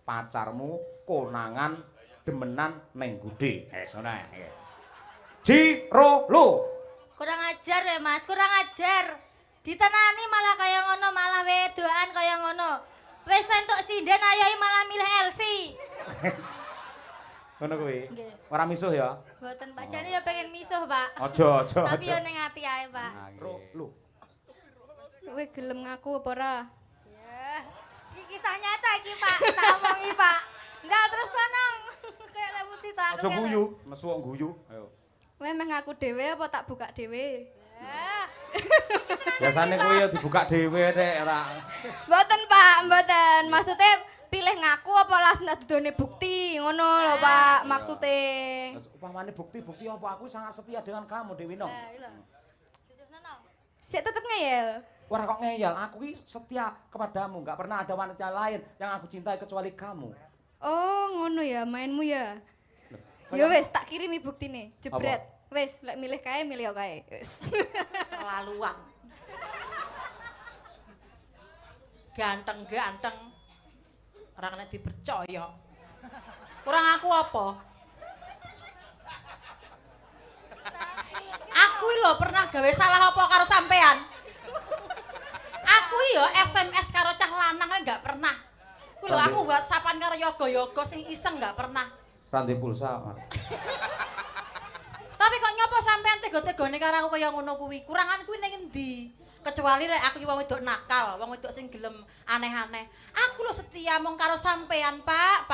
pacarmu konangan demenan neng Gude. Ngono ae. Jiro lu. Kurang ajar ya Mas, kurang ajar. Ditenani malah kaya ngono, malah wedoan kaya ngono. Wis entuk sinden ayo malah milih Elsie. Ngono kuwi. Ora misuh ya? Mboten Pak, jane ya pengen misuh, Pak. Aja. Tapi yo ning ati ae, Pak. Lu. Kowe gelem ngaku apa ora? Ya. Iki kisah nyata iki, Pak. Tak omongi, Pak. Ndak terus tenang. Kayak lewat cerita aku. Aja guyu, mesu kok guyu. Ayo. Kowe meh ngaku dhewe apa tak buka dhewe? Ya. Biasane kuwi ya dibuka dhewe nek ora. Mboten, Pak, mboten. Maksudnya pilih ngaku apa langsung dudone bukti ngono lho, Pak. Maksude. Upamane bukti apa aku sangat setia dengan kamu Dewi Nong. Nah, iya. Jujur Nong. Sik tetep ngeyel. Ora kok ngeyel, aku ki setia kepadamu, enggak pernah ada wanita lain yang aku cintai kecuali kamu. Oh, ngono ya mainmu ya. Ya wis tak kirimi buktine. Jebret. Wis, lek milih kae milih kae. Wis. Kelaluan. Ganteng. Ora kena dipercaya. Kurang aku apa? Aku lho pernah gawe salah apa karo sampean? Aku yo SMS karo cah lanang enggak pernah. Kuwi lho aku WhatsAppan karo yoga-yoga sing iseng enggak pernah. Rantai pulsa. Tapi kok nyopo sampean tega-tegane karo aku kaya ngono kuwi? Kurangan kuwi ning endi? Kecuali lek aku iki wong wedok nakal, wong wedok sing gelem aneh-aneh. Aku lho setia mung karo sampean, Pak.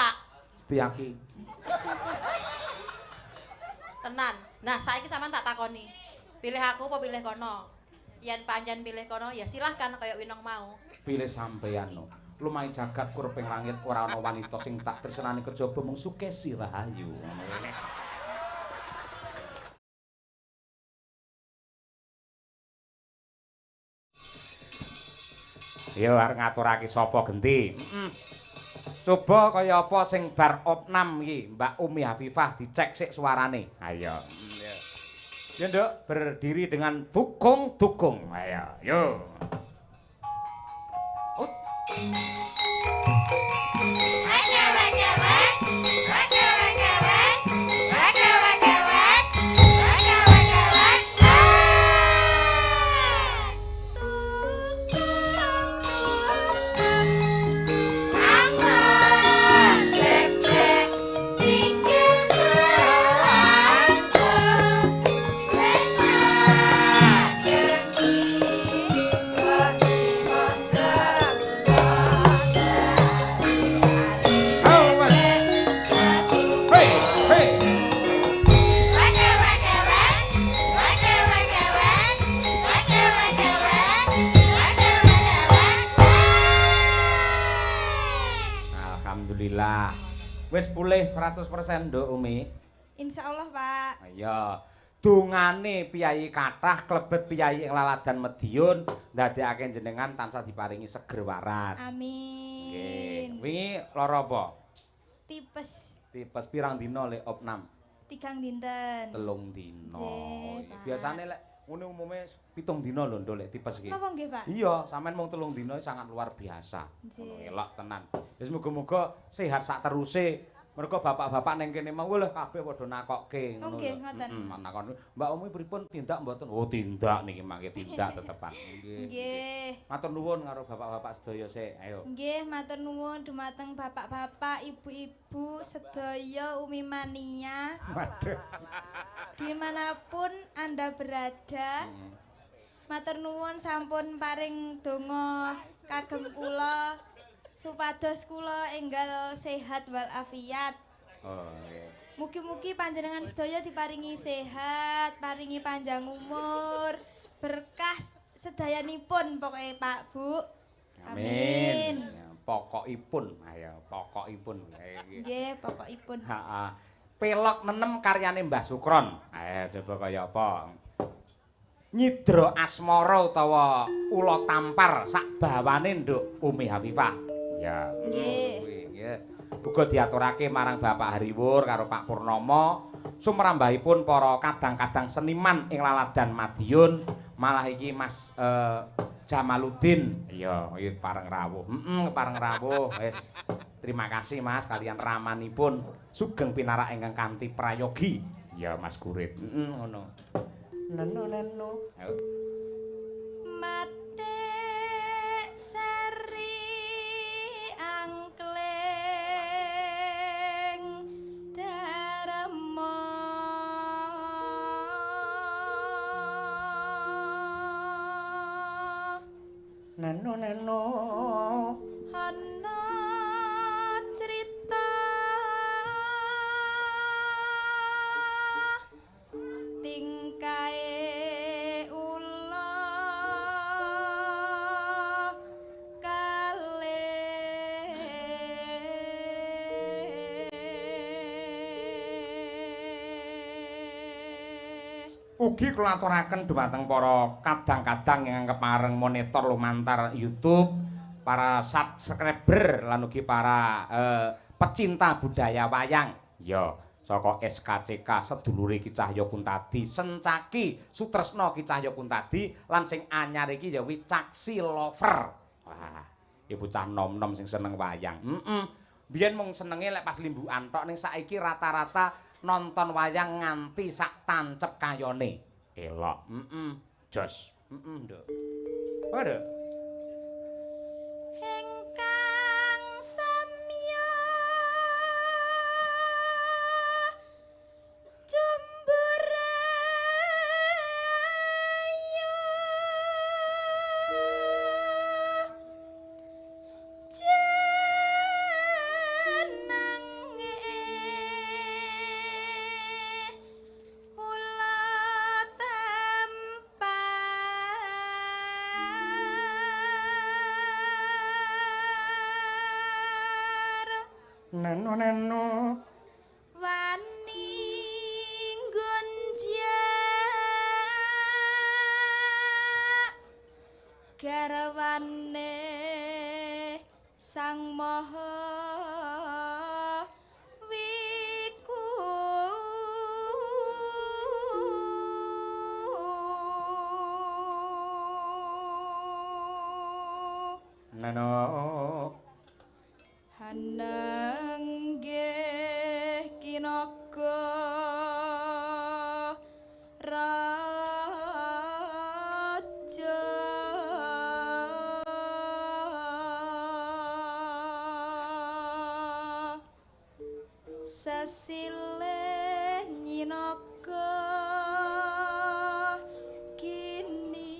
Setiaki. Tenan. Nah, saiki sampean tak takoni. Pilih aku apa pilih kono? Yen pancen pilih kono ya silahkan kaya Winong mau. Pilih sampeyan no. Lumayan jagat kurping langit ora ana wanita sing tak tresnani kejaba mung Sukesi Rahayu. Ya arep ngaturake sapa genti. Coba kaya apa sing bar opnam iki, Mbak Umi Hafifah dicek sik suarane. Ayo. Ya Nduk, berdiri dengan dukung. Ayo, yo. Alhamdulillah. Wis pulih 100% Nduk Umi. Insyaallah, Pak. Ayo. Dungane piyai kathah klebet piyai ing Laladan Medion ndadekake jenengan tansah diparingi seger waras. Amin. Nggih. Wingi lara apa? Tipes Pirang dina lek opnam? 3 dinten. 3 dina. Nggih, Pak. Biasane lek ngene umume 7 dina lho Nduk lek tipes iki. Napa nggih, Pak? Iya, sampean mung 3 dina sangat luar biasa. Ngono Nggih. elok tenan. Wis muga-muga sehat sak teruse. Mergo bapak-bapak ning kene mau lho kabeh padha nakokke ngono. Nggih, ngoten. Nakon. Mbak Umi pripun tindak mboten? Oh, tindak niki mangke tindak tetepan. Nggih. Matur nuwun karo bapak-bapak sedaya sik. Ayo. Nggih, matur nuwun dumateng bapak-bapak, ibu-ibu sedaya Umi Mania. Waduh. Dimanapun Anda berada, matur nuwun sampun paring donga kagem kula supados kula enggal sehat walafiat. Oh, nggih. Mugi-mugi panjenengan sedaya diparingi sehat, paringi panjang umur, berkah sedayanipun pokoke Pak Bu. Amin. Ya, pokokipun. Ayo, pokokipun. Nggih, pokokipun. Heeh. Pelok nenem karyane Mbah Sukron. Ayo coba kaya apa? Nyidra asmara utawa ula tampar sak bawane Nduk Umi Hafifah. Ya. Nggih. Nggih. Uga diaturake marang Bapak Hariwur karo Pak Purnomo sumrambahipun para kadang-kadang seniman ing Laladan Madiun, malah iki Mas Jamaluddin. Iya, iki pareng rawuh. Pareng rawuh wis. Terima kasih Mas kalian ramanipun sugeng pinarak ingkang kanthi prayogi. Ya Mas Gurit. Ngono. Nenu. Matik seri angkleng darma Nenu. ana crita tingkae ula Ugi kula aturaken dhumateng para kadang-kadang ingkang kepareng monitor lumantar YouTube, para subscriber lan ugi para pecinta budaya wayang. Ya, saka SKCK sedulure Ki Cahya Kuntadi, Sencaki Sutresna Ki Cahya Kuntadi lan sing anyar iki ya Wicaksi Lover. Wah, ya bocah nom-nom sing seneng wayang. Biyen mung senenge lek pas limbukan tok, ning saiki rata-rata nonton wayang nganti sak tancep kayone. Elok. Jos. Nduk. Waduh. ingkang samya jumburaya jenenge ula tampar Nenu. wani gonja garwane sang maha wiku Nenu. hananggih kinaga raja sesilih nyinaga kini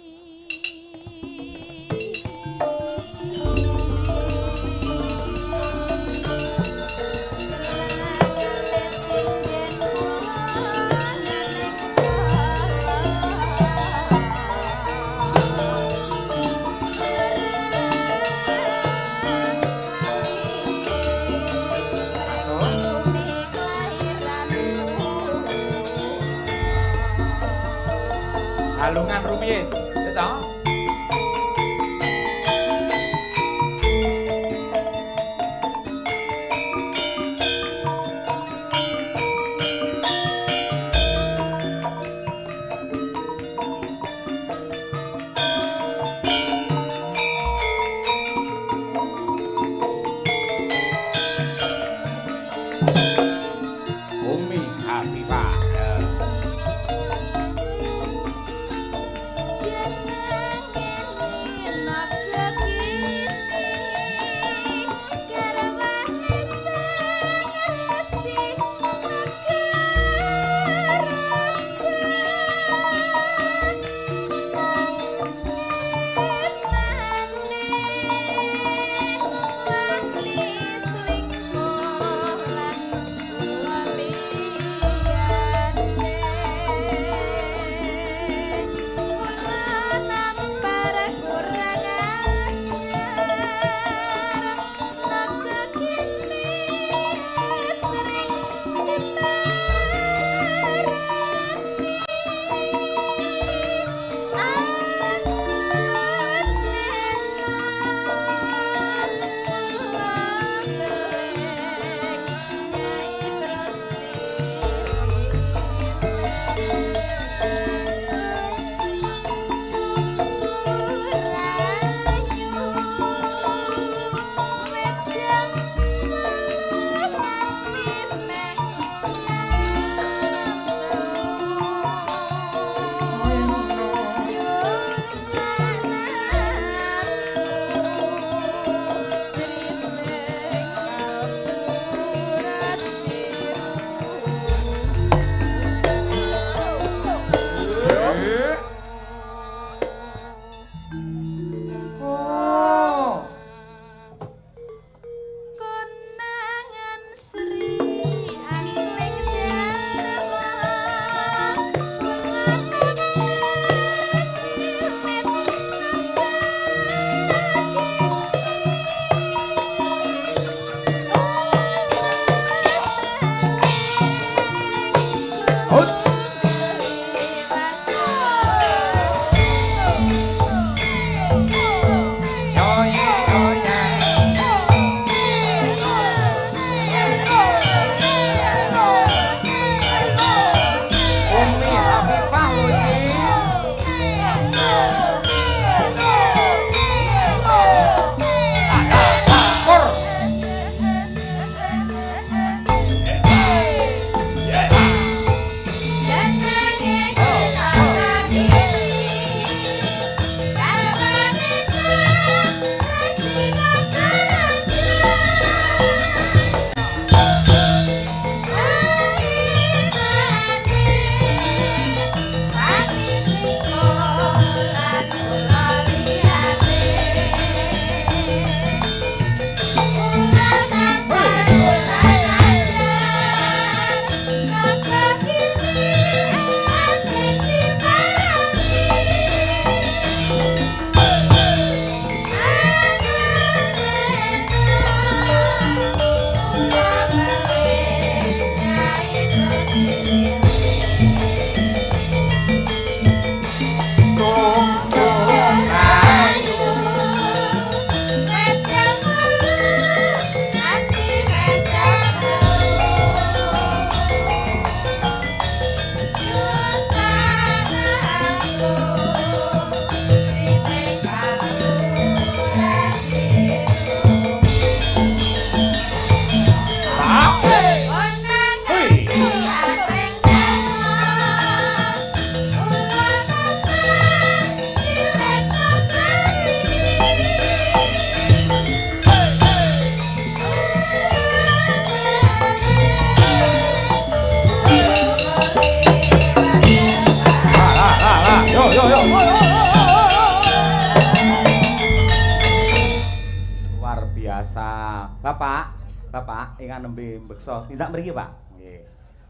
Halungan rumiyin. Wis ah. Umi Hafifah. Jangan Bapak ingkang nembe mbeksa tindak mriki, Pak. Nggih.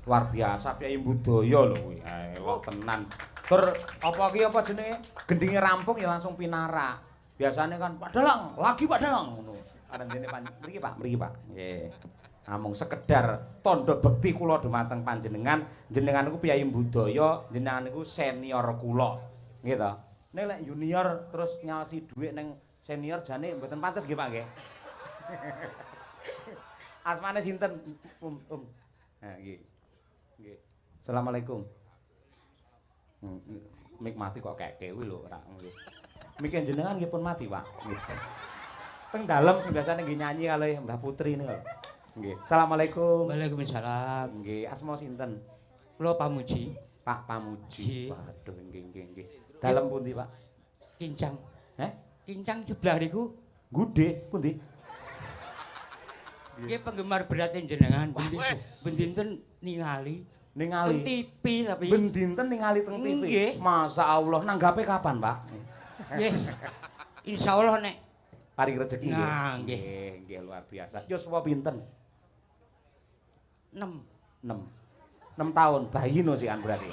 Luar biasa Kyai Budaya lho kuwi. Elok tenan. Tur apa ki apa jenenge? Gendinge rampung ya langsung pinarak. Biasane kan Pak Dalang, lagi Pak Dalang ngono. Arendene mriki Pak, mriki Pak. Nggih. Namung sekedar tandha bekti kula dumateng panjenengan. Jenengan niku Kyai Budaya, jenengan niku senior kula. Nggih to. Nek lek junior terus nyawasi dhuwit ning senior jane mboten pantes nggih Pak nggih. Asmane sinten? Nah, nggih. Nggih. Assalamualaikum. Mik mati kok keke kuwi lho ora nggih. Mik jenengan nggih pun mati, Pak. Nggih. Teng dalem sing biasane nggih nyanyi kalih Mbah Putri niku. Nggih. Assalamualaikum. Waalaikumsalam. Nggih, asma sinten? Kula Pamuji, Pak Pamuji. Nggih. Waduh, nggih. Dalem pundi, Pak? Kincang. Heh? Kincang sebelah niku Gude pundi? nggih penggemar berat jenengan. Bendinten ningali Ningali. teng TV tapi Ben dinten ningali teng TV. Nggih. Masa Allah nanggape kapan, Pak? nggih. Insyaallah nek Paring rezeki nggih. Nah, nggih. Nggih, luar biasa. Yuswa pinten? 6. 6 tahun bayi no sian berarti.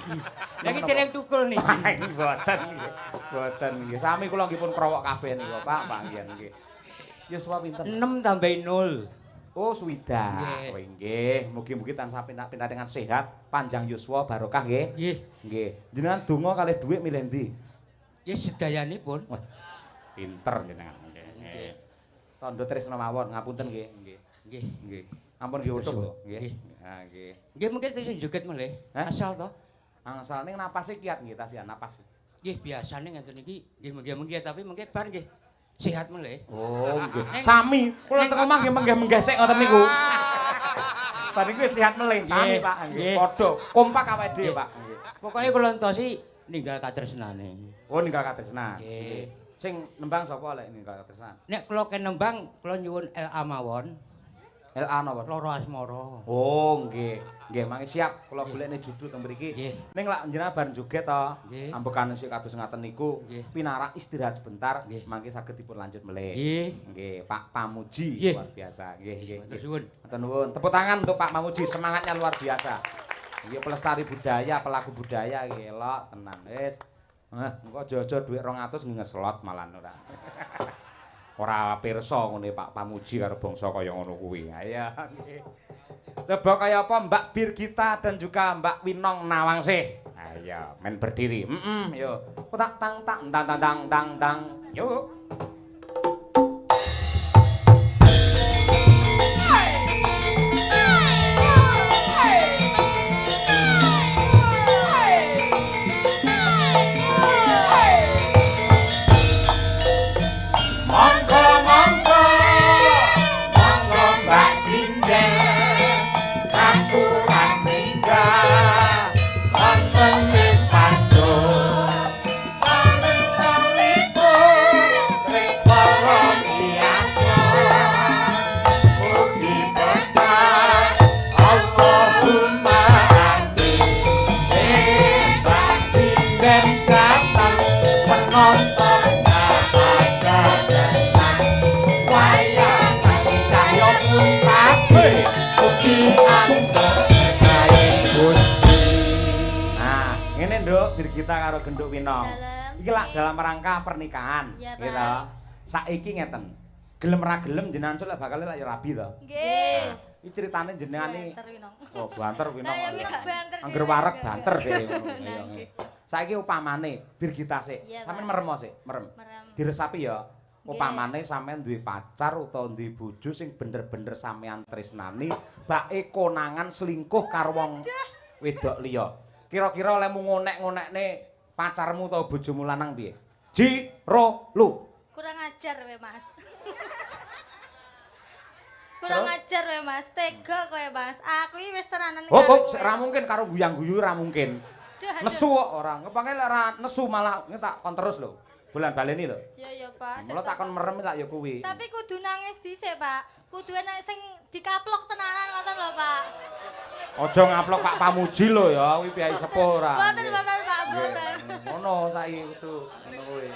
Lagi dereng tukul nih. Mboten nggih. Mboten nggih. Sami kula nggih pun krowok kabeh niku, Pak, panggihan nggih. Yuswa pinten? 6 tambah 0. Oh, swidak. Nggih. Oh, nggih. Mugi-mugi tansah pindah dengan sehat, panjang yuswa, barokah nggih. Nggih. Nggih. Jenengan donga kalih dhuwit milih ndi? Ya sedayanipun. Wah, pinter jenengan. Nggih. Tandha tresna mawon, ngapunten nggih. Nggih. Nggih. Nggih. Ampun nggih utuh lho. Nggih. Nggih. Ha nggih. Nggih mungkin sing joget melih. Hah? Asal to. Angsal ning napase kiat nggih tasian napas. Nggih biasane ngenten iki nggih mengge-mengge tapi mengke bar nggih sehat melih. Oh, nggih. Sami, kula teng omah nggih menggeh-menggeh sik ngoten niku. Bar niku wis sehat melih sami, Nggih. Pak. Nggih. Nggih. Padha kompak awake dhewe, Nggih. Pak. Nggih. Pokoke kula entosi ninggal katresnane. Oh, ninggal katresnan. Nggih. Sing nembang sapa lek ninggal katresnan? Nek kula kenembang kula nyuwun LA mawon, LA napa? Loro Asmara. Oh, nggih. Nggih, mangke siap kula golekne judul teng mriki. Nggih. Ning lak jenengan bareng joget to. Nggih. Ambekan sik kados ngaten niku. Nggih. Pinarak istirahat sebentar, Nggih. mangke saged dipun lanjut melih. Nggih. Nggih, Pak Pamuji Nggih. luar biasa. Nggih, nggih. Matur suwun. Matur nuwun. Tepuk tangan untuk Pak Pamuji, semangatnya luar biasa. Nggih, pelestari budaya, pelaku budaya nggih, elok tenan wis. Engko aja-aja dhuwit 200 ngeslot malan ora. Ora pirsa ngene Pak Pamuji karo bangsa kaya ngono kuwi. Ayo nggih. Coba kaya apa Mbak Birgita dan juga Mbak Winong Nawangsih. Ayo, main berdiri. Yo. Tak tang tang tang tang tang tang. Yuk. Birgita karo Genduk Winong. Iki lak dalam rangka pernikahan, Iya, Pak. gitu. Saiki ngeten. Gelem ra gelem jenengan sulek bakal lak ya rabi to. Nggih. Iki ceritane jenengan iki Banter Winong. oh banter Winong. Lah ya Winong banter. Angger dhewe. wareg banter dhewe ngono. Nah, Iya. nggih. Saiki upamane Birgita sik. Iya, Sampeyan Pak. merem sik, merem. Merem. Diresapi ya. Nggih. Upamane sampeyan duwe pacar utawa duwe bojo sing bener-bener sampeyan tresnani, bake konangan selingkuh karo wong wedok liya. Kira-kira olehmu ngonek-ngonekne pacarmu utawa bojomu lanang piye? Jiro lu. Kurang ajar we, Mas. Kurang ajar we, Mas. Tega kowe, Mas. Aku iki wis tenanan Oh, karo kowe. ra mungkin karo guyang-guyu ra mungkin. Aduh, aduh. Nesu kok ora. Ngepake lek ra nesu malah tak kon terus lho. Bulan baleni lho. Iya, Pak. Mula tak kon merem tak ya kuwi. Tapi kudu nangis dhisik, Pak. Kudu enek sing dikaplok tenanan ngoten lho, Pak. Aja ngaplok Pak Pamuji lho ya, kuwi piyai sepuh ora. Mboten, Nggih. mboten, Pak, Nggih. mboten. Ngono saiki kudu ngono kuwi.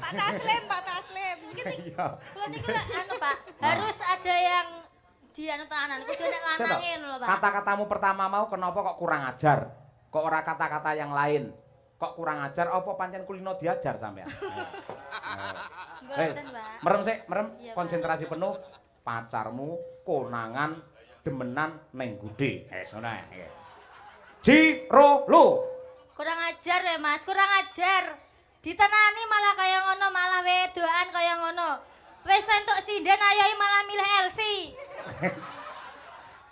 Pak Taslim, Pak Taslim. Iya. Kula niku lek anu Pak, harus ada yang dianu tenanan. Kudu nek lanangin lho Pak. Kata-katamu pertama mau kenapa kok kurang ajar? Kok ora kata-kata yang lain? Kok kurang ajar apa pancen kulino diajar sampean? Mboten Pak. Merem sik, merem. Iya, Pak. Konsentrasi penuh. Pacarmu konangan demenan neng Gude. Ngono ae. Jiro lu. Kurang ajar we Mas, kurang ajar. Ditenani malah kaya ngono, malah wedoan kaya ngono. Wis entuk sinden ayoy malah milih Elsie.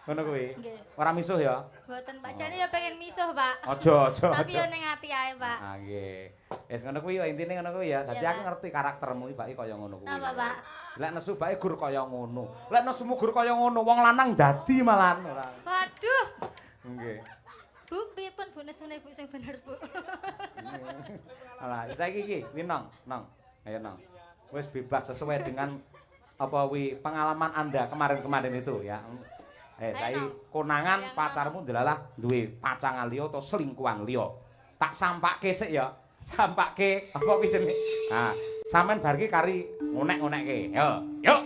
Ngono kuwi. Nggih. Ora misuh ya? Mboten Pak, jane ya pengen misuh Pak. Aja. Tapi yo ning ati ae Pak. Ah nggih. Wis ngono kuwi intine ngono kuwi ya. Dadi Iya, aku Pak. ngerti karaktermu iki baki kaya ngono kuwi. Napa Pak? Lek nesu baki gur kaya ngono. Lek nesumu gur kaya ngono, wong lanang dadi malahan ora. Waduh. Nggih. Bu, pripun Bu nesune Bu sing bener Bu? Alah, saiki iki, wi Nong. Ayo Nong. Wis bebas sesuai dengan apa wi pengalaman Anda kemarin-kemarin itu ya. Saiki Nong. konangan Ayo, Nong. pacarmu delalah duwe pacangan liya atau selingkuhan liya. Tak sampake sik ya. Sampake apa kuwi jenenge? Nah, sampean bar ki kari ngonek-ngonekke. Yo, yuk.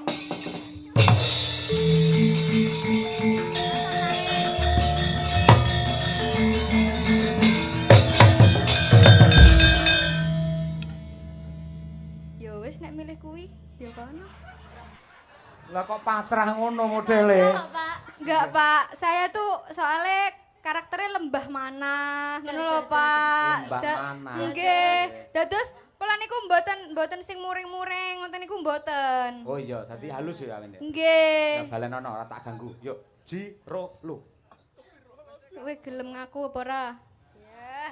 Ya wis nek milih kuwi, ya kono. Lah kok pasrah ngono modele? Napa, Pak? Enggak, Pak. Saya tuh soalnya karakternya lembah mana, ngono lho, Pak. Lembah mana. Nggih. Dados kula niku mboten sing muring-muring, ngoten niku mboten. Oh iya, dadi halus ya awene. Nggih. Ya balenono ora tak ganggu. Yuk, Jiro lu. Kowe gelem ngaku apa ora? Ya.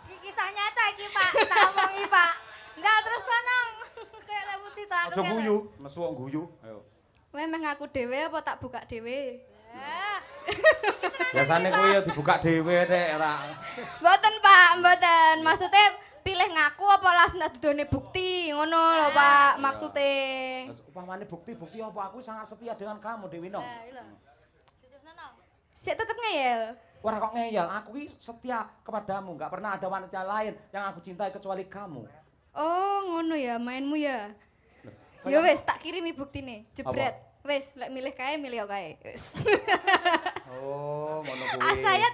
Iki kisah nyata iki Pak, tak omongi Pak. Enggak terus lanang. Kayak lewat cerita aku. Aja guyu, mesu kok guyu. Ayo. Kowe meh ngaku dhewe apa tak buka dhewe? Ya. Biasane kuwi ya dibuka dhewe nek ora. Mboten, Pak, mboten. Maksudnya pilih ngaku apa langsung dudone bukti, ngono lho, Pak, maksudnya. Terus upamane bukti-bukti apa aku sangat setia dengan kamu Dewi Nong. Nah, iya lho. Jujurna nang. Sik tetep ngeyel. Ora kok ngeyel, aku ki setia kepadamu, enggak pernah ada wanita lain yang aku cintai kecuali kamu. Oh, ngono ya mainmu ya. Loh, Ya wis tak kirimi buktine. Jebret. Wis, lek milih kae milih kae. Wis. Oh, ngono kuwi. Saya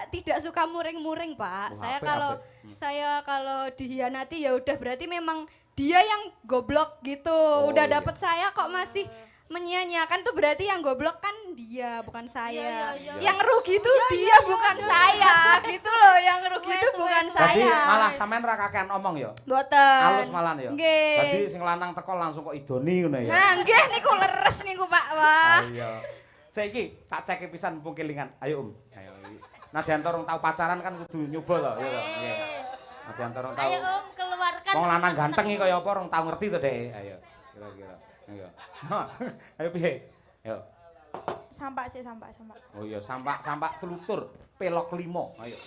tidak suka muring-muring, Pak. Oh, Saya apik, kalau apik. saya kalau dihianati ya udah berarti memang dia yang goblok gitu. Udah iya. dapet saya kok masih menyia-nyiakan tuh berarti yang goblok kan dia, bukan saya. Iya. Yang rugi tuh dia bukan saya. Gitu loh, yang rugi Wes, tuh bukan wes, Jadi saya. malah sampean ra kakean omong ya. Mboten. Halus malah ya. Nggih. Dadi sing lanang teko langsung kok idoni ngono ya. Nah, nggih niku leres niku, Pak. Wah. Iya. Saiki tak cek pisan mumpung kelingan. Ayo, Ayo. Nadianto rong tau pacaran kan kudu nyoba to, ya to. Nggih. Nadianto rong tau. Ayo keluarkan. Wong lanang ganteng iki kaya apa rong tau ngerti to, Dek. Ayo. Kira-kira. Ayo. Ayo piye? Ayo. Sampak sih, sampak. Oh iya, sampak telutur, pelok 5. Ayo.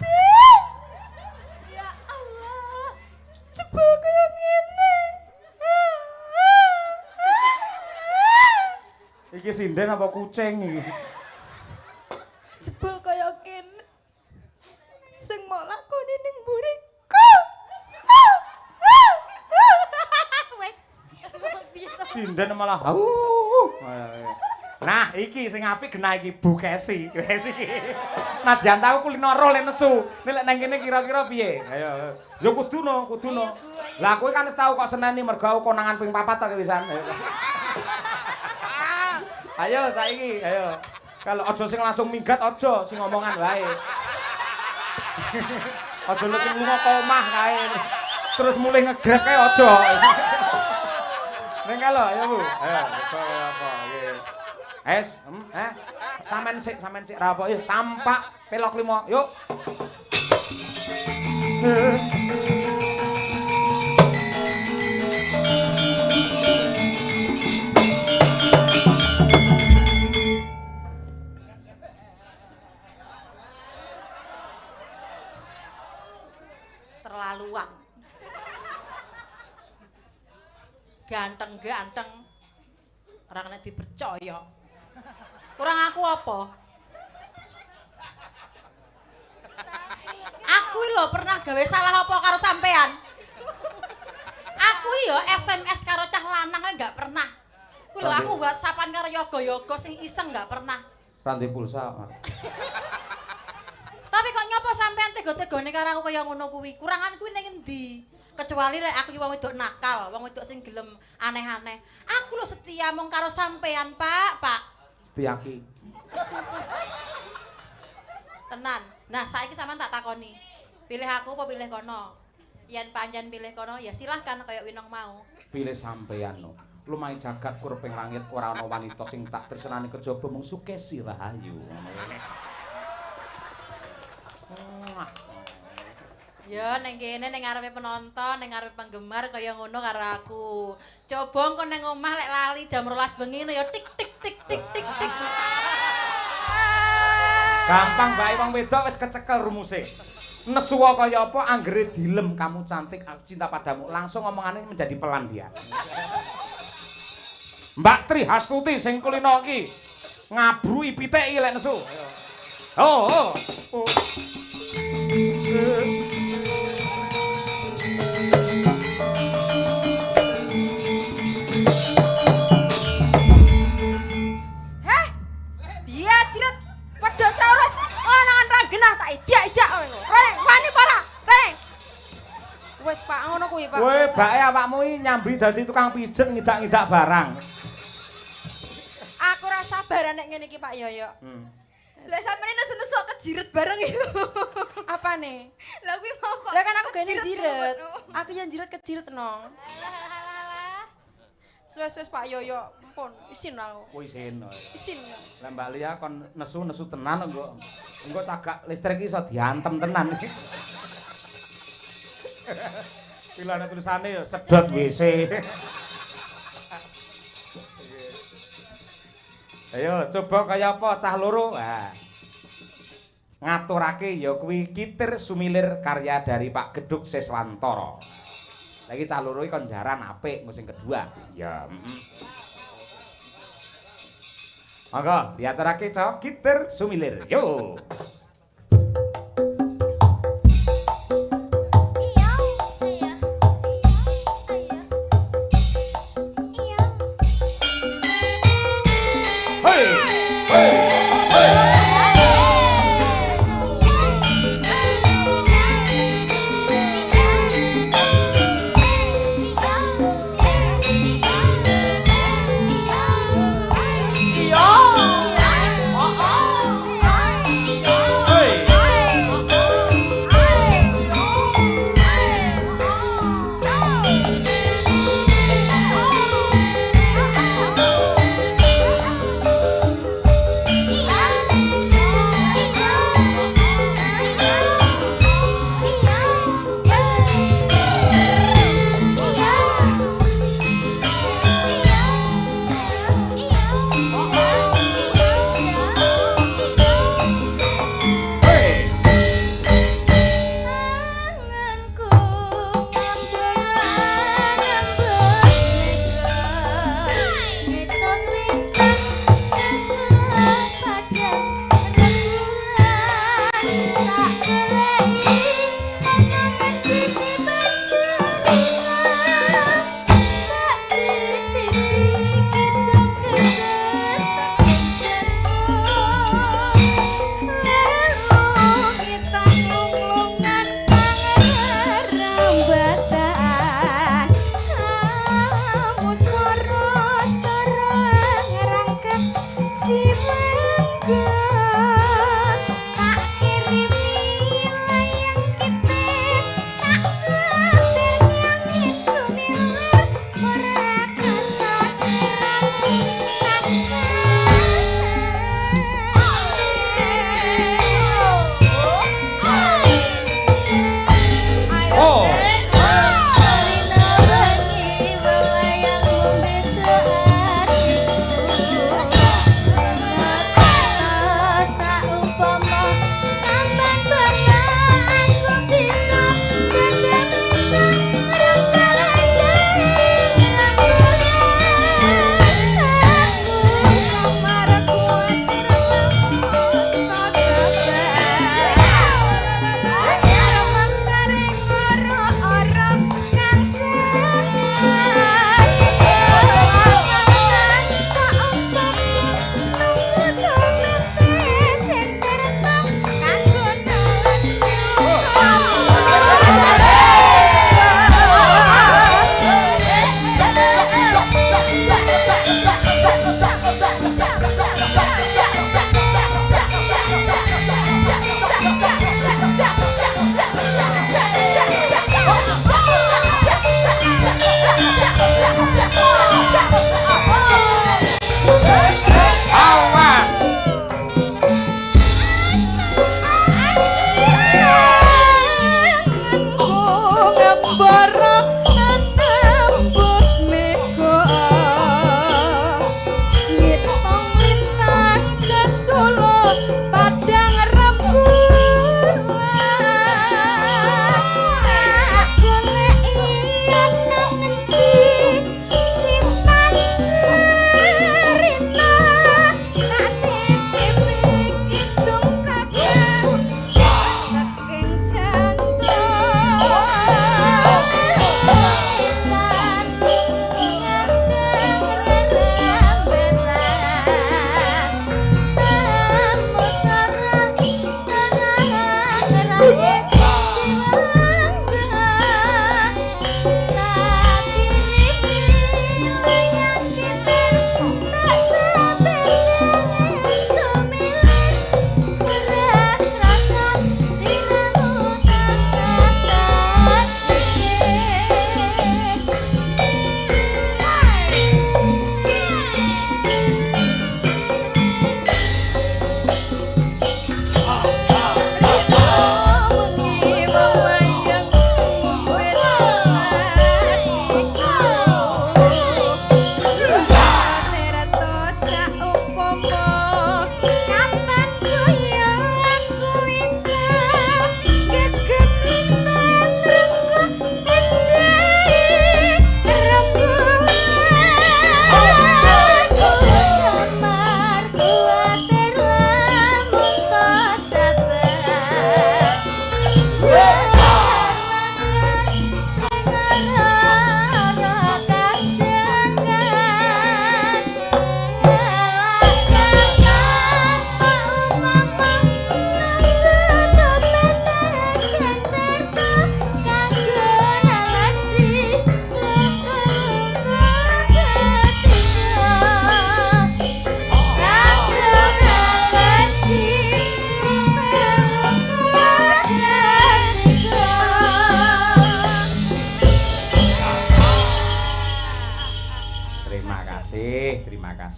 Astagfirullahaladzim. Ya Allah. Jebul kaya ngene. Iki sinden apa kucing iki? Jebul kaya kene. Sing mau lakoni ning mburiku. Wes. Sinden malah Nah, iki sing apik genah iki Bu Kesi. Kesi iki. Nadyan tau kulino roh le nesu. Nek lek nang kene kira-kira piye? Ayo. Ya kuduno. Lah kowe kan wis tau kok seneni mergo aku konangan ping 4 to kewisan. Ayo saiki, ayo. Kalau aja sing langsung minggat aja, sing ngomongan wae. Aja lu sing lunga ke omah kae. Terus mulih ngegrek kae aja. Ning kalau ayo Bu. Ayo, apa nggih. Sampean sik ra apa yuk sampak pelok 5. Yuk. Terlaluan. Ganteng. Ora kena dipercaya. Kurang aku apa? Aku lho pernah gawe salah apa karo sampean? Aku yo SMS karo cah lanang enggak pernah. Kuwi lho aku WhatsAppan karo yoga-yoga sing iseng enggak pernah. Rantai pulsa. Tapi kok nyopo sampean tega-tegane karo aku kaya ngono kuwi? Kurangan kuwi ning endi? Kecuali lek aku wong wedok nakal, wong wedok sing gelem aneh-aneh. Aku lho setia mung karo sampean, Pak. Setiaki. Tenan. Nah, saiki sampean tak takoni. Pilih aku apa pilih kono? Yen pancen pilih kono ya silahkan kaya winong mau. Pilih sampean no. Lumayan jagat kurping langit ora ana wanita sing tak tresnani kejaba mung Sukesi Rahayu. Ya ning kene ning ngarepe penonton, ning ngarepe penggemar kaya ngono karo aku. Coba engko ning omah lek lali jam 12 bengi ya tik tik tik tik tik tik. Gampang bae wong wedok wis kecekel rumuse. Nesuwa kaya apa anggere dilem kamu cantik aku cinta padamu langsung omongane menjadi pelan dia. Mbak Tri Hastuti sing kulino iki ngabru ipite iki lek nesu. Oh. Heh. Biya jiret wedhus ra urus onangan ra genah tak idak-idak kowe. Reng, wani para? Reng. Wis Pak ngono kuwi Pak. Kowe bae awakmu iki nyambi dadi tukang pijet ngidak-ngidak barang. Aku ra sabaran nek ngene iki Pak Yoyo. Lah sampeyan nesu-nesu kejiret bareng itu. Apa nih? Lah kuwi mau kok. Lah kan aku gene kejiret jiret. ngono. Aku yang jiret kejiret no. Wes Pak Yoyo, ampun, isin aku. Kuwi sen. Isin. Lah Mbak Lia kon nesu-nesu tenan engko. Engko cagak listrik iki iso diantem tenan iki. Pilane tulisane ya sedot WC. Ayo coba kaya apa cah loro. Ngaturake ya kuwi Kitir Sumilir karya dari Pak Geduk Seswantara. Lagi cah loro iki kon jaran apik sing kedua. Ya, Monggo diaturake cah Kitir Sumilir. Yo. Iya.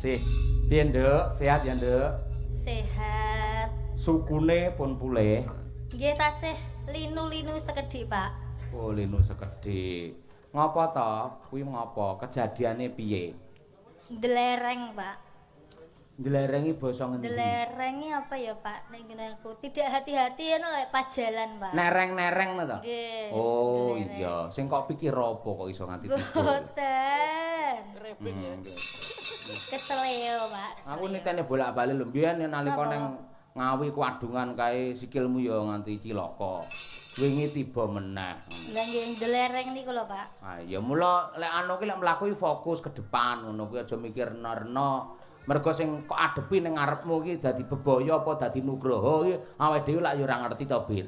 kasih. Piye, Nduk? Sehat ya, Nduk? Sehat. Sukune pun pulih. Nggih tasih linu-linu sekedhik, Pak. Oh, linu sekedhik. Ngapa to? Kuwi ngapa? Kejadiane piye? Delereng, Pak. Ndlerengi basa ngendi? Delerengi apa ya, Pak? Ning ngene aku tidak hati-hati ngono lek pas jalan, Pak. Nereng-nereng to? Nggih. Oh, delereng. iya. Sing kok pikir apa kok iso nganti tidur? Boten. Kesel ya, Pak. Aku nitene bolak-balik lho mbiyen nalika Napa? ning Ngawi kuadungan kae sikilmu ya nganti cilaka. Wingi tiba meneh. Lah nggih delereng niku lho, Pak. Ah ya mula lek anu ki lek mlaku fokus ke depan ngono kuwi aja mikir rena. Mergo sing kok adepi ning ngarepmu ki dadi bebaya apa dadi nugroho ki awake dhewe lak ya ora ngerti to, Bir.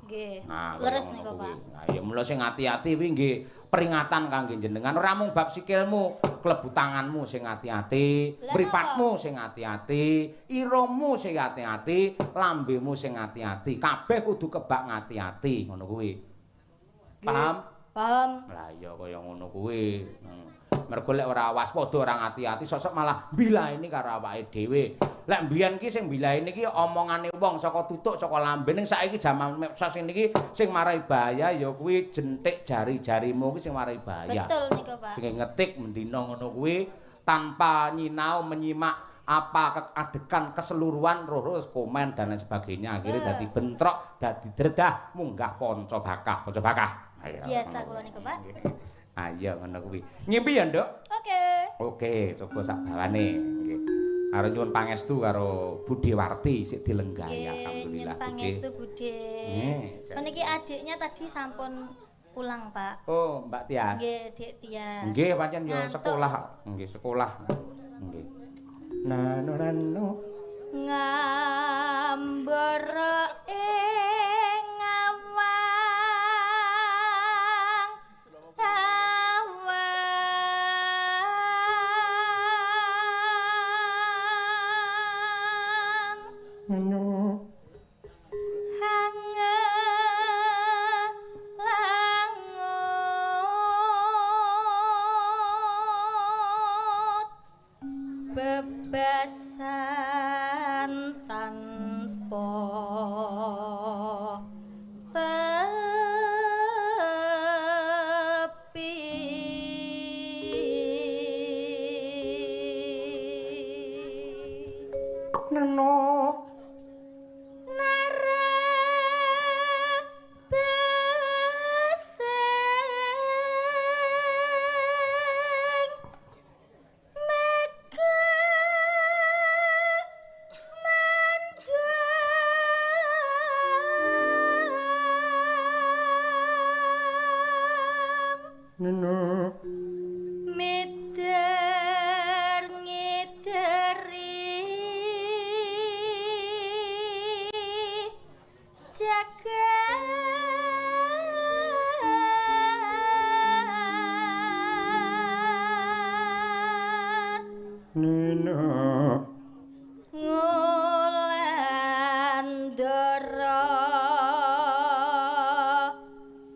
Nggih. Nah, Leres kaya niku, ngono Pak. kuwi. Nah, ya mula sing ati-ati kuwi nggih peringatan kangge jenengan. Ora mung bab sikilmu, klebu tanganmu sing ati-ati, Lah mripatmu sing ati-ati, iramu sing ati-ati, lambemu sing ati-ati. Kabeh kudu kebak ngati-ati, ngono kuwi. Paham? Paham. Lah iya kaya ngono kuwi. Mergo lek ora waspada ora ngati-ati sosok malah mbilaeni karo awake dhewe. Lek mbiyen ki sing mbilaeni ki omongane wong saka tutuk saka lambe ning saiki jaman medsos niki sing marai bahaya ya kuwi jentik jari-jarimu ki sing marai bahaya. Betul niku, Pak. Sing ngetik mendina ngono kuwi tanpa nyinau menyimak apa adegan keseluruhan terus komen dan lain sebagainya akhirnya dadi bentrok dadi dredah munggah ponco bakah ayo Biasa kula niku, Pak. ayo ngono kuwi ngimpi ya Nduk oke coba sak bawane nggih karo nyuwun pangestu karo Budiwarti sik dilenggahi alhamdulillah pangestu Budhe meniki adiknya tadi sampun pulang, Pak. Oh Mbak Tias Nggih Dik Tias nggih pancen yo Ngantuk. sekolah nggih nano ngamber ing awang bebasan tanpa tepi nano Mider ngideri jagat Nina ngulandara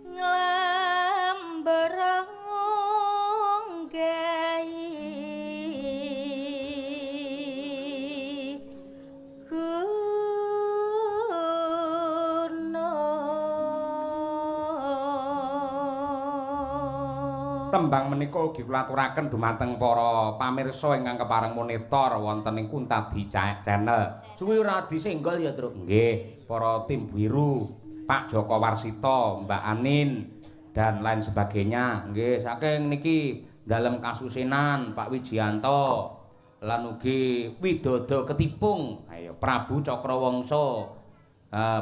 nglember nggahi tembang menika ugi kula aturaken dumateng para pamirsa ingkang kepareng monitor wonten ing Kuntadi Channel. Suwi ora disenggol ya, Truk. Nggih, para tim biru, Pak Joko Warsito, Mbak Anin dan lain sebagainya. Nggih, saking niki dalem kasusenan Pak Wijianto lan ugi Widodo Ketipung, ayo Prabu Cakrawangsa,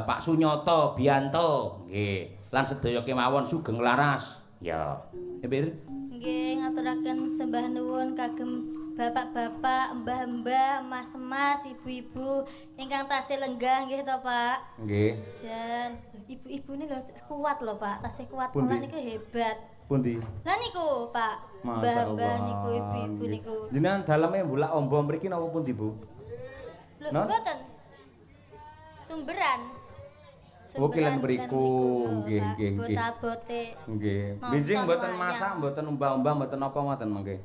Pak Sunyata Bianto, nggih, lan sedaya kemawon sugeng laras. Ya. Bir. nggih ngaturaken sembah nuwun kagem bapak-bapak, mbah-mbah, mas-mas, ibu-ibu ingkang tasih lenggah nggih to, Pak. Nggih. Jan, ibu-ibune lho kuat lho, Pak. Tasih kuat Pundi? mulan niku hebat. Pundi? Lah niku, Pak. Masya Mbah-mbah Allah, niku ibu-ibu nggih. niku. Jenengan daleme mbulak ombo mriki napa pundi, Bu? Lho, Non? mboten. Sumberan. Oh, kilen Sumberan mriku. Nggih, nggih, nggih. Bota-bote. Nggih. Nonton Benjing mboten wayang. masak, mboten umbah-umbah, mboten apa ngoten mengke.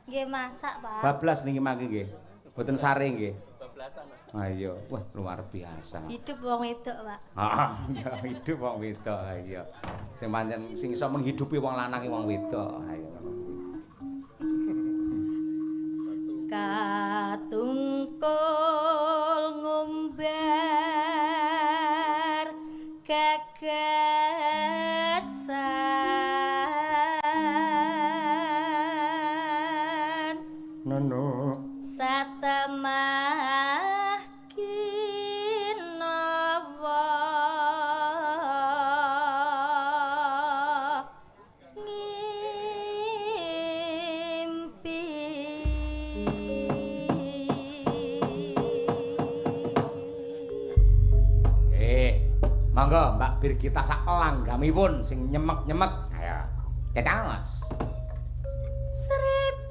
Nggih masak, Pak. Bablas niki mangke nggih. Boten sare nggih. Bablasan. Ayo, wah luar biasa. Hidup wong wedok, Pak. Heeh, ya hidup wong wedok, ayo. Sing pancen sing iso menghidupi wong lanang wong wedok, ayo. Katungkul ngumbar gagasan Nono. satemah kinawa ngimpi. Monggo Mbak Birgita sak langgamipun sing nyemek-nyemek. Ayo. Cetangos. Seripet,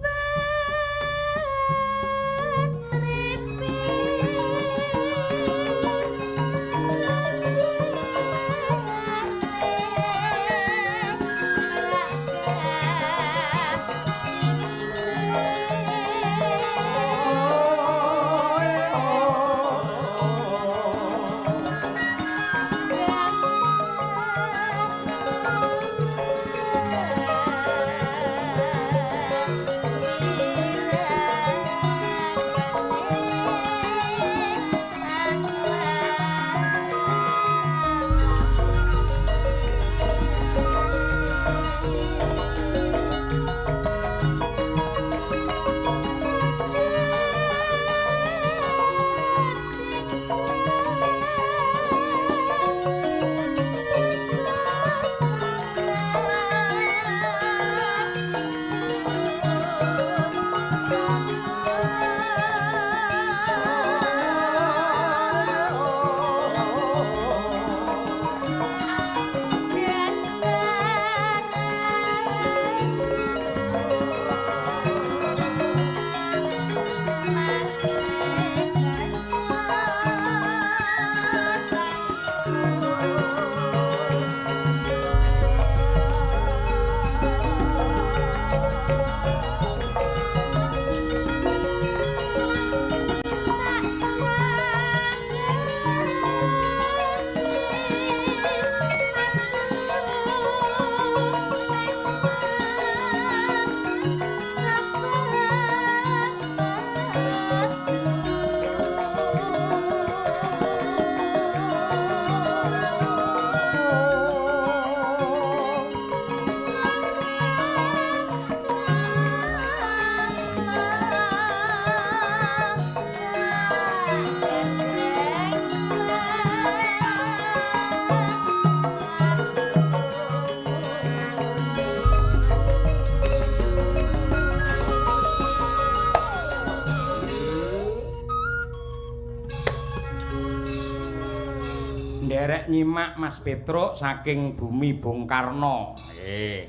Nderek nyimak Mas Petruk saking bumi Bung Karno. Nggih.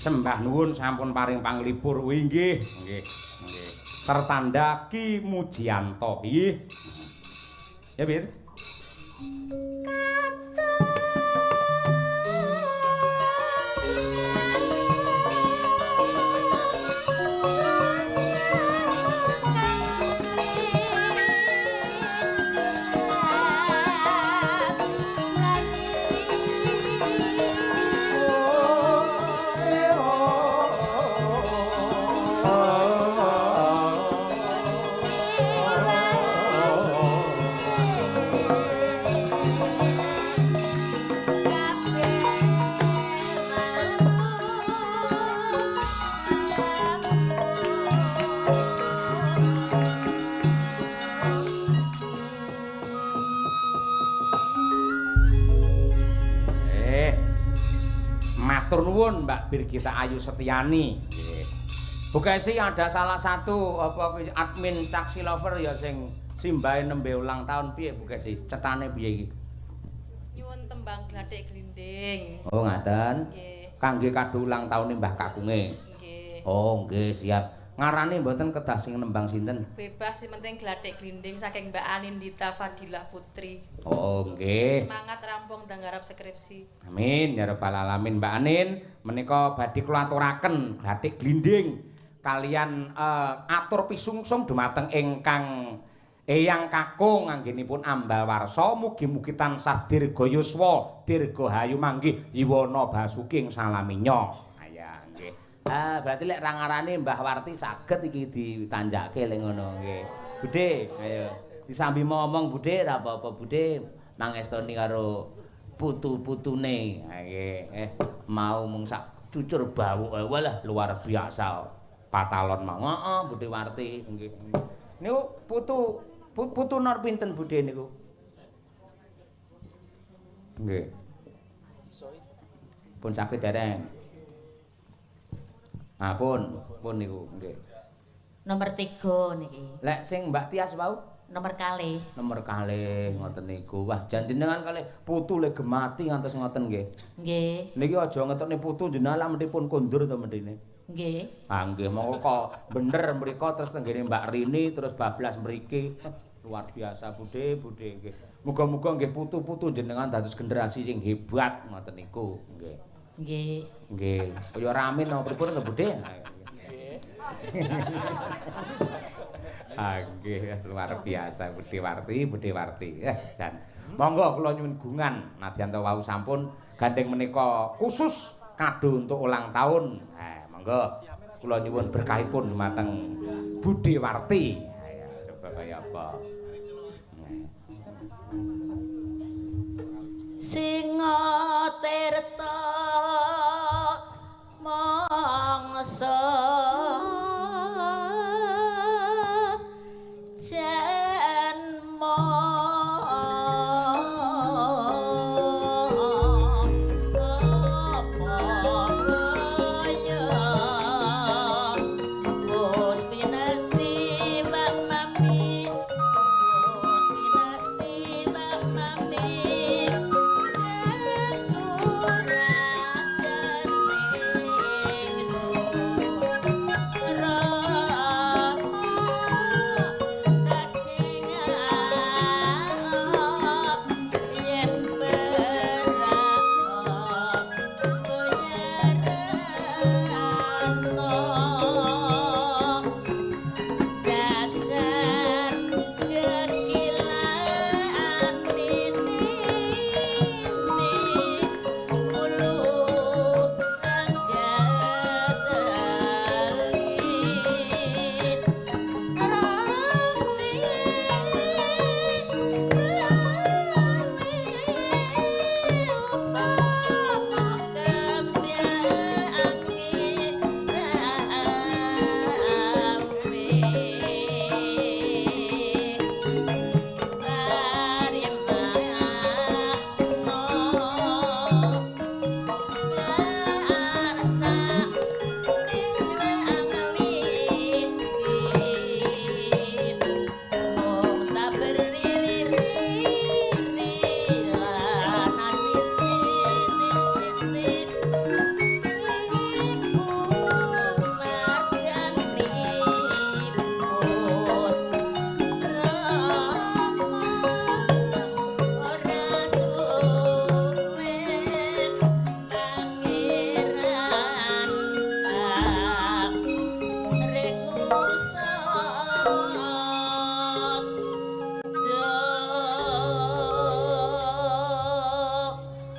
Sembah nuwun sampun paring panglipur. Nggih, nggih, nggih. Tertanda Ki Mujianto. Nggih. Ya, Bir. Matur nuwun Mbak Birgita Ayu Setiani. Nggih. Bukesi ada salah satu admin taksi lover ya sing simbahe nembe ulang tahun piye Bukesi? Cetane piye iki? Nyuwun tembang glathik glinding. Oh, ngaten. Nggih. Kangge kado ulang tahune Mbah Kakunge. Nggih. Oh, nggih, siap. Ngarani mboten kedah sing nembang sinten? Bebas sing penting glathik glinding saking Mbak Anindita Fadilah Putri. Oh, nggih. Semangat rampung dan garap skripsi. Amin ya rabbal alamin Mbak Anin. Menika badhe kula aturaken glathik glinding kalian atur pisungsung dumateng ingkang Eyang kakung anggenipun ambal warsa mugi-mugi tansah dirga yuswa dirga hayu manggih yiwana basuki ing salaminya. Ya nggih. Berarti lek ra ngarani Mbah Warti saged iki ditanjake lek ngono nggih. Budhe, ayo disambi momong Budhe ra apa-apa Budhe mangestoni karo putu-putune. Ha nggih. Mau mung sak cucur bawuk walah luar biasa. Patalon mau. Heeh Budhe Warti nggih. Niku putu nor pinten Budhe niku? Nggih. Pun saged dereng. Ah pun niku nggih. Nomor 3 niki. Lek sing Mbak Tias wau Nomor kalih. nomor kalih ngoten niku. Wah, jan jenengan kalih putu le gemati ngantos ngoten nggih. Nggih. Niki aja ngetokne putu jenengan lak menipun kondur to mendine. Nggih. Ah nggih, monggo kok bener mriko terus tenggene Mbak Rini terus bablas mriki. Luar biasa Budhe nggih. Muga-muga nggih putu-putu jenengan dados generasi sing hebat ngoten niku nggih. Nggih. Nggih. Kaya ramin napa pripun to Budhe? Ah nggih, luar biasa Budhe Warti. Jan. Monggo kula nyuwun gungan nadyan to wau sampun gandeng menika khusus kado untuk ulang tahun. Monggo kula nyuwun berkahipun dumateng Budhe Warti. Ya, coba kaya apa. Singa tirta mangsa janma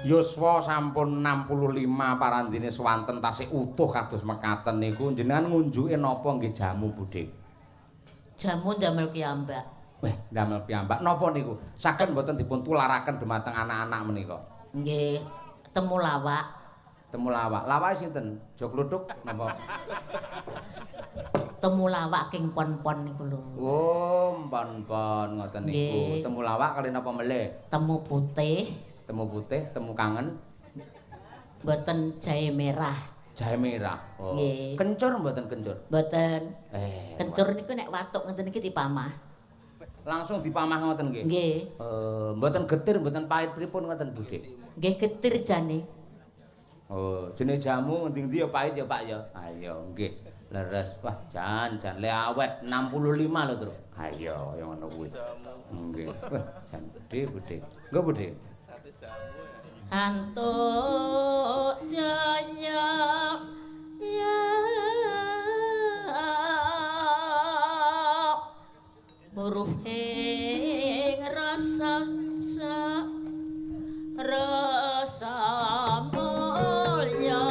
Yuswa sampun 65 parandene swanten tasih utuh kados mekaten niku jenengan ngunjuke napa nggih jamu Budhe? Jamu ndamel piyambak. Weh, ndamel piyambak napa niku? Saged mboten dipun tularaken dumateng anak-anak menika? Nggih, temulawak. Temulawak. Lawake sinten? Jog kluthuk napa? Temulawak king pon-pon niku lho. Oh, pon-pon ngoten niku. Temulawak kali napa melih? Temu putih. Temu putih, temu kangen. Mboten jahe merah. Jahe merah. Oh. Nggih. Kencur mboten kencur? Mboten. Kencur niku nek watuk ngeten iki dipamah. Langsung dipamah ngoten nggih. Nggih. Mboten getir, mboten pahit pripun ngoten Budhe. Nggih getir jane. Oh, jenis jamu ngendi-endi ya pahit ya Pak ya. Ayo nggih. Leres. Wah, jan le awet 65 lho, Tru. Ayo yang ngono kuwi. Nggih. Wah, jan Budhe. Nggih Budhe. Antuk jaya ya duhing rasa rasa mulya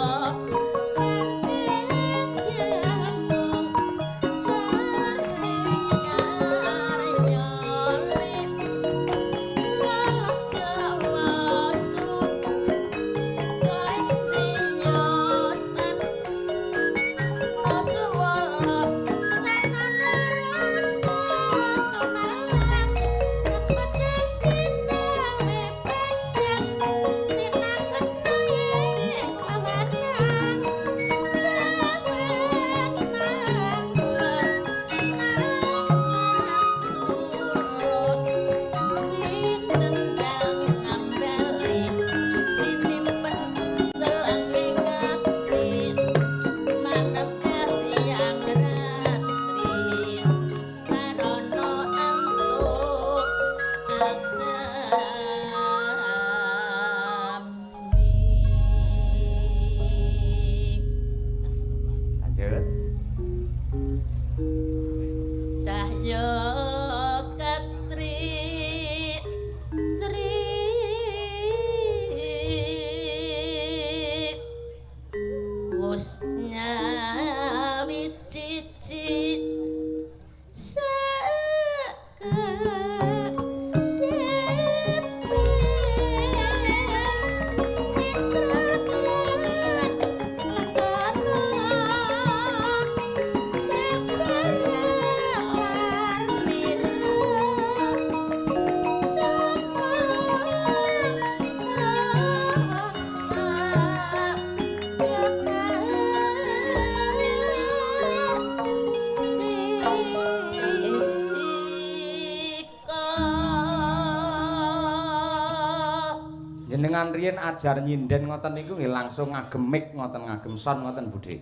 Jenengan riyen ajar nyinden ngoten niku nggih langsung ngagem mic ngoten ngagem sound ngoten Budhe.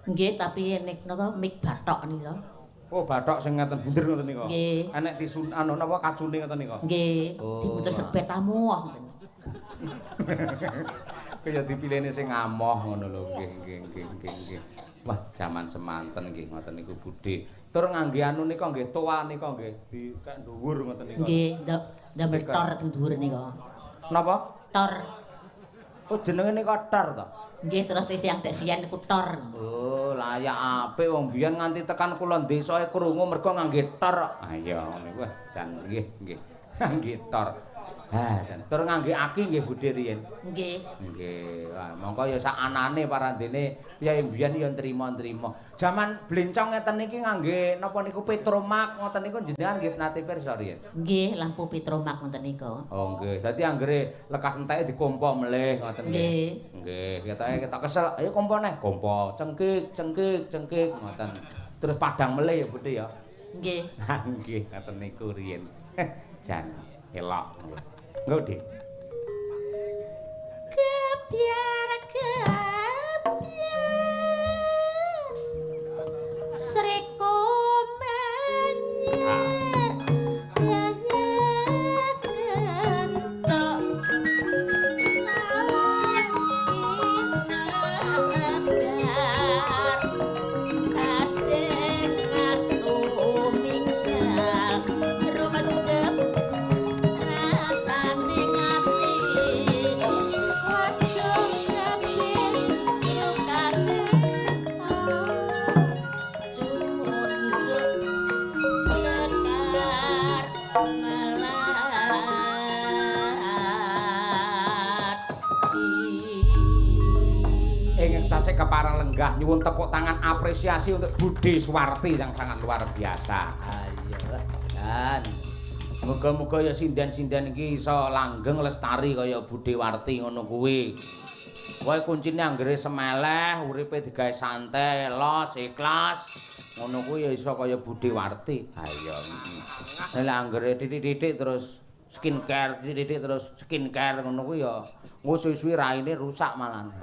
Nggih, tapi nek napa mik bathok nika. Oh, bathok sing ngeten bunder ngoten nika. Nggih. Enek tisu anu napa kacune ngoten nika. Nggih, Oh, diputer sebet amuh ngoten. Kaya dipilihne sing amoh ngono lho. Nggih. Wah, jaman semanten nggih ngoten niku Budhe. Tur ngangge anu nika nggih toa nika nggih di kek dhuwur ngoten nika. Nggih, ndamel tor teng dhuwur nika. Napa? Tor. Oh, jenenge nika tor to. Nggih, terus siang dek siang niku tor. Oh, layak apik wong biyen nganti tekan kula desa e krungu mergo ngangge tor. Ah iya ngono iku jan nggih. Ngangge tor. Ha, jan tur ngangge aki nggih Budhe riyen. Nggih. Nggih. Wah, mongko ya sak anane parandene piye biyen ya nrimo-nrimo. Jaman blencong ngeten niki ngangge napa niku Petromak ngoten niku jenengan nggih nate pirsa riyen. Nggih, lampu Petromak ngoten nika. Oh nggih. Dadi anggere lekas enteke dikompo melih ngoten nggih. Nggih, ketoke ketok kesel, ayo kompo neh, kompo cengkik ngoten. Terus padang melih ya Budhe ya. Nggih. Nggih, ngoten niku riyen. Jan elok. Nggih, Dik. Kebiar Sreko menyer yaya kencok nadar sadeng aku minggal rumesep rasane ngati wadung sabit sukate Tasik keparang lenggah nyuwun tepuk tangan apresiasi untuk Budhe Suwarti yang sangat luar biasa. Ayo dan muga-muga ya sinden-sinden iki iso langgeng lestari kaya Budhe Warti ngono kuwi. Kowe kuncine anggere semeleh, uripe digawe santai, los, ikhlas. Ngono kuwi ya iso kaya Budhe Warti. Ayo. Nek anggere titik-titik terus skincare, titik-titik terus skincare ngono kuwi ya suwi-suwi raine rusak malahan.